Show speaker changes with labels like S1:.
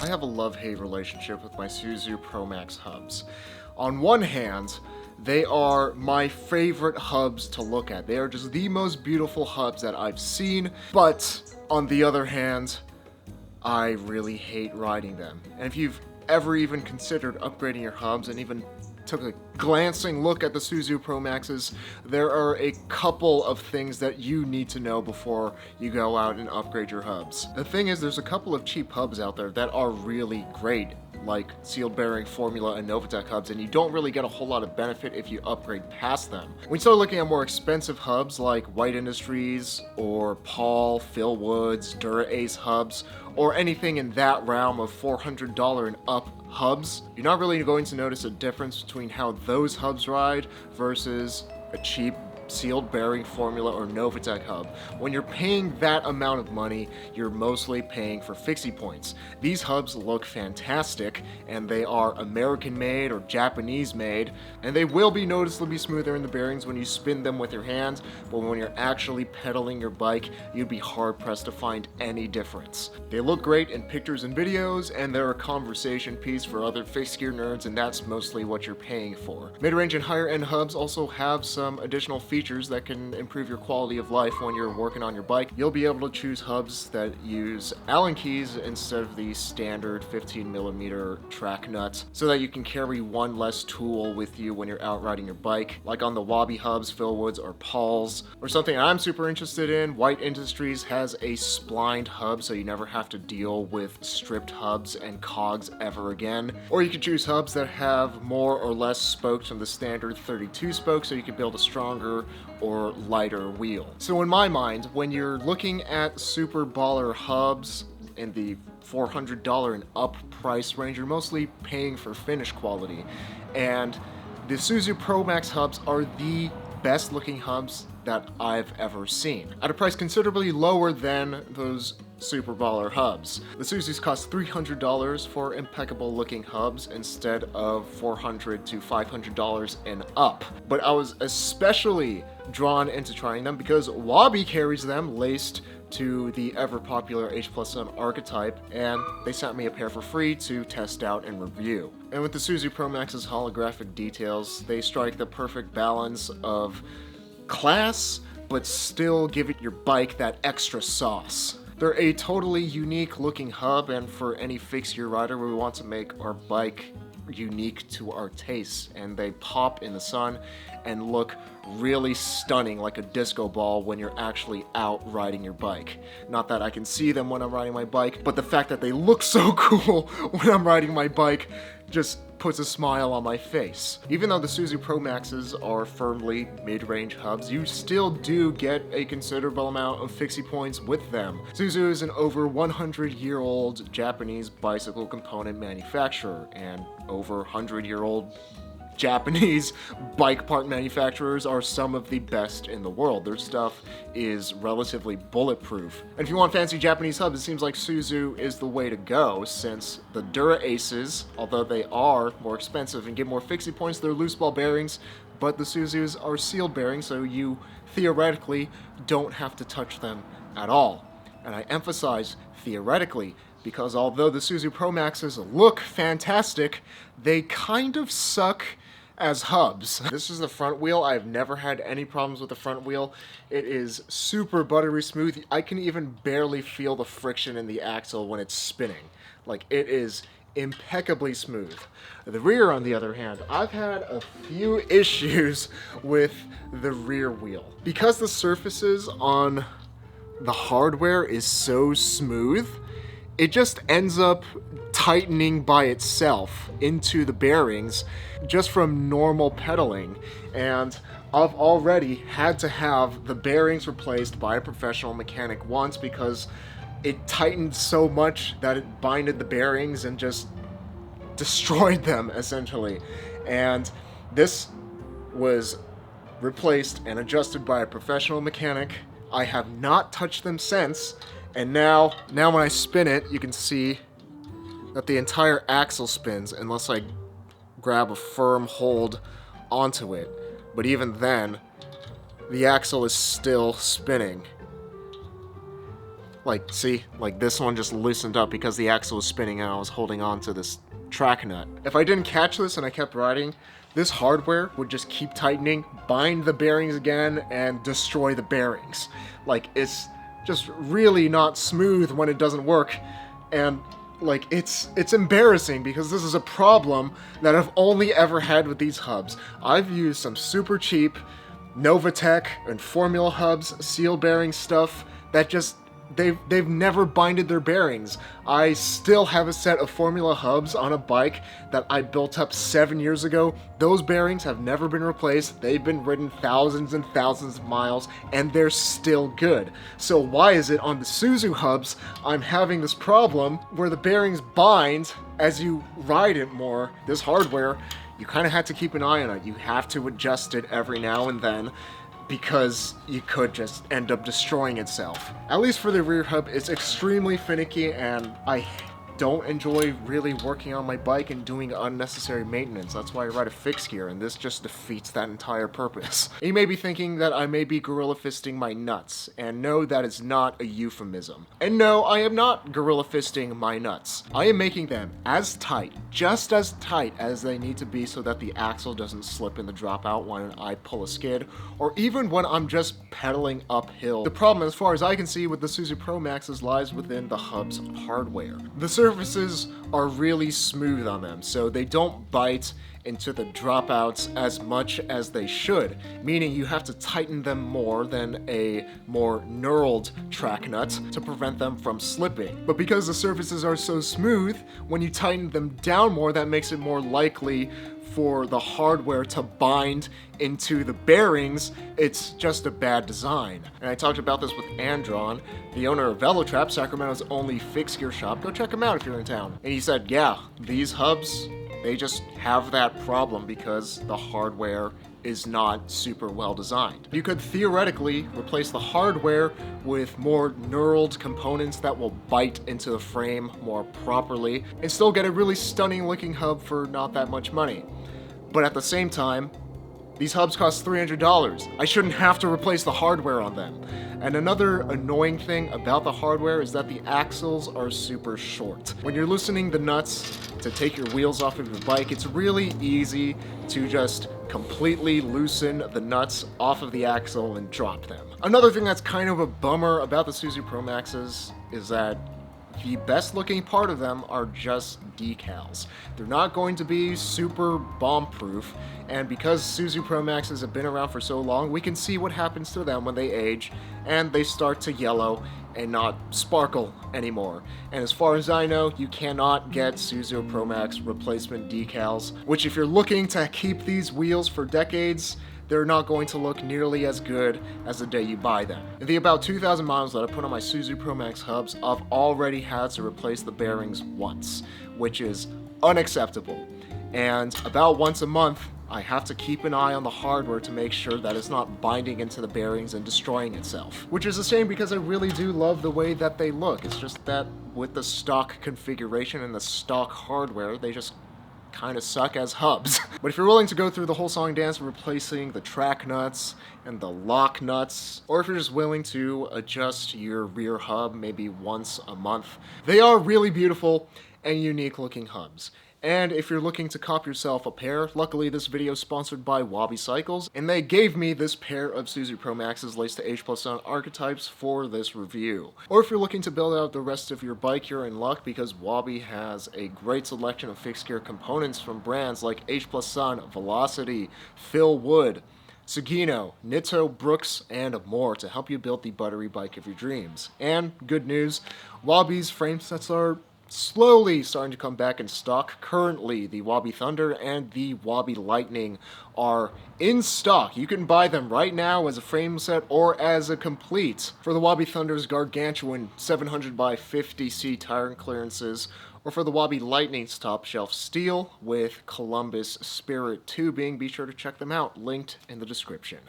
S1: I have a love-hate relationship with my Suzu Pro Max hubs. On one hand, they are my favorite hubs to look at. They are just the most beautiful hubs that I've seen, but on the other hand, I really hate riding them. And if you've ever even considered upgrading your hubs and even took a glancing look at the Suzu Pro Maxes, there are a couple of things that you need to know before you go out and upgrade your hubs. The thing is, there's a couple of cheap hubs out there that are really great, like sealed bearing, Formuila, and Novatec hubs, and you don't really get a whole lot of benefit if you upgrade past them. When you start looking at more expensive hubs like White Industries or Paul, Phil Woods, Dura Ace hubs, or anything in that realm of $400 and up hubs, you're not really going to notice a difference between how those hubs ride versus a cheap sealed bearing Formuila or Novatec hub. When you're paying that amount of money, you're mostly paying for fixie points. These hubs look fantastic, and they are American made or Japanese made, and they will be noticeably smoother in the bearings when you spin them with your hands, but when you're actually pedaling your bike, you'd be hard pressed to find any difference. They look great in pictures and videos, and they're a conversation piece for other fixed gear nerds, and that's mostly what you're paying for. Mid-range and higher end hubs also have some additional features that can improve your quality of life when you're working on your bike. You'll be able to choose hubs that use Allen keys instead of the standard 15mm track nuts, so that you can carry one less tool with you when you're out riding your bike, like on the Wabi hubs, Phil Woods, or Paul's. Or something I'm super interested in, White Industries has a splined hub, so you never have to deal with stripped hubs and cogs ever again. Or you can choose hubs that have more or less spokes from the standard 32 spokes, so you can build a stronger or lighter wheel. So in my mind, when you're looking at super baller hubs in the $400 and up price range, you're mostly paying for finish quality. And the Suzu Pro Max hubs are the best looking hubs that I've ever seen, at a price considerably lower than those super baller hubs. The Suzus cost $300 for impeccable looking hubs instead of $400 to $500 and up. But I was especially drawn into trying them because Wabi carries them laced to the ever popular H+M archetype, and they sent me a pair for free to test out and review. And with the Suzu Pro Max's holographic details, they strike the perfect balance of class, but still give it your bike that extra sauce. They're a totally unique looking hub, and for any fixed gear rider, we want to make our bike unique to our tastes, and they pop in the sun and look really stunning like a disco ball when you're actually out riding your bike. Not that I can see them when I'm riding my bike, but the fact that they look so cool when I'm riding my bike just puts a smile on my face. Even though the Suzu Pro Maxes are firmly mid-range hubs, you still do get a considerable amount of fixie points with them. Suzu is an over 100-year-old Japanese bicycle component manufacturer, and over 100-year-old Japanese bike part manufacturers are some of the best in the world. Their stuff is relatively bulletproof. And if you want fancy Japanese hubs, it seems like Suzu is the way to go, since the Dura Aces, although they are more expensive and give more fixie points, they're loose ball bearings, but the Suzus are sealed bearings, so you theoretically don't have to touch them at all. And I emphasize theoretically, because although the Suzu Pro Maxes look fantastic, they kind of suck as hubs. This is the front wheel. I've never had any problems with the front wheel. It is super buttery smooth. I can even barely feel the friction in the axle when it's spinning. Like, it is impeccably smooth. The rear, on the other hand, I've had a few issues with the rear wheel. Because the surfaces on the hardware is so smooth, it just ends up tightening by itself into the bearings just from normal pedaling. And I've already had to have the bearings replaced by a professional mechanic once because it tightened so much that it binded the bearings and just destroyed them, essentially. And this was replaced and adjusted by a professional mechanic. I have not touched them since, and now when I spin it, you can see that the entire axle spins unless I grab a firm hold onto it. But even then, the axle is still spinning. Like, see? Like, this one just loosened up because the axle was spinning and I was holding on to this track nut. If I didn't catch this and I kept riding, this hardware would just keep tightening, bind the bearings again, and destroy the bearings. Like, it's just really not smooth when it doesn't work. And like, it's embarrassing because this is a problem that I've only ever had with these hubs. I've used some super cheap Novatec and Formuila hubs, seal bearing stuff that just they've never binded their bearings. I still have a set of Formuila hubs on a bike that I built up 7 years ago. Those bearings have never been replaced. They've been ridden thousands and thousands of miles, and they're still good. So why is it on the Suzu hubs I'm having this problem where the bearings bind as you ride it more? This hardware, you kind of have to keep an eye on it. You have to adjust it every now and then, because you could just end up destroying itself. At least for the rear hub, it's extremely finicky, and I don't enjoy really working on my bike and doing unnecessary maintenance. That's why I ride a fixed gear, and this just defeats that entire purpose. You may be thinking that I may be gorilla fisting my nuts, and no, that is not a euphemism. And no, I am not gorilla fisting my nuts. I am making them as tight, just as tight as they need to be so that the axle doesn't slip in the dropout when I pull a skid, or even when I'm just pedaling uphill. The problem, as far as I can see, with the Suzu Pro Maxes lies within the hub's hardware. The surfaces are really smooth on them, so they don't bite into the dropouts as much as they should, meaning you have to tighten them more than a more knurled track nut to prevent them from slipping. But because the surfaces are so smooth, when you tighten them down more, that makes it more likely for the hardware to bind into the bearings. It's just a bad design. And I talked about this with Andron, the owner of Velotrap, Sacramento's only fixed gear shop. Go check him out if you're in town. And he said, yeah, these hubs, they just have that problem because the hardware is not super well designed. You could theoretically replace the hardware with more knurled components that will bite into the frame more properly and still get a really stunning looking hub for not that much money. But at the same time, these hubs cost $300. I shouldn't have to replace the hardware on them. And another annoying thing about the hardware is that the axles are super short. When you're loosening the nuts to take your wheels off of your bike, it's really easy to just completely loosen the nuts off of the axle and drop them. Another thing that's kind of a bummer about the Suzu Pro Maxes is that the best looking part of them are just decals. They're not going to be super bomb-proof, and because Suzu Pro Maxes have been around for so long, we can see what happens to them when they age and they start to yellow and not sparkle anymore. And as far as I know, you cannot get Suzu Pro Max replacement decals, which if you're looking to keep these wheels for decades, they're not going to look nearly as good as the day you buy them. In the about 2,000 miles that I put on my Suzu Pro Max hubs, I've already had to replace the bearings once, which is unacceptable. And about once a month, I have to keep an eye on the hardware to make sure that it's not binding into the bearings and destroying itself. Which is a shame because I really do love the way that they look. It's just that with the stock configuration and the stock hardware, they just kind of suck as hubs. But if you're willing to go through the whole song dance replacing the track nuts and the lock nuts, or if you're just willing to adjust your rear hub maybe once a month, they are really beautiful and unique looking hubs. And if you're looking to cop yourself a pair, luckily this video is sponsored by Wabi Cycles, and they gave me this pair of Suzu Pro Maxes laced to H+N archetypes for this review. Or if you're looking to build out the rest of your bike, you're in luck because Wabi has a great selection of fixed gear components from brands like H+N, Velocity, Phil Wood, Sugino, Nitto, Brooks, and more to help you build the buttery bike of your dreams. And good news, Wabi's frame sets are slowly starting to come back in stock. Currently, the Wabi Thunder and the Wabi Lightning are in stock. You can buy them right now as a frame set or as a complete for the Wabi Thunder's gargantuan 700 by 50C tire clearances, or for the Wabi Lightning's top shelf steel with Columbus Spirit tubing. Be sure to check them out, linked in the description.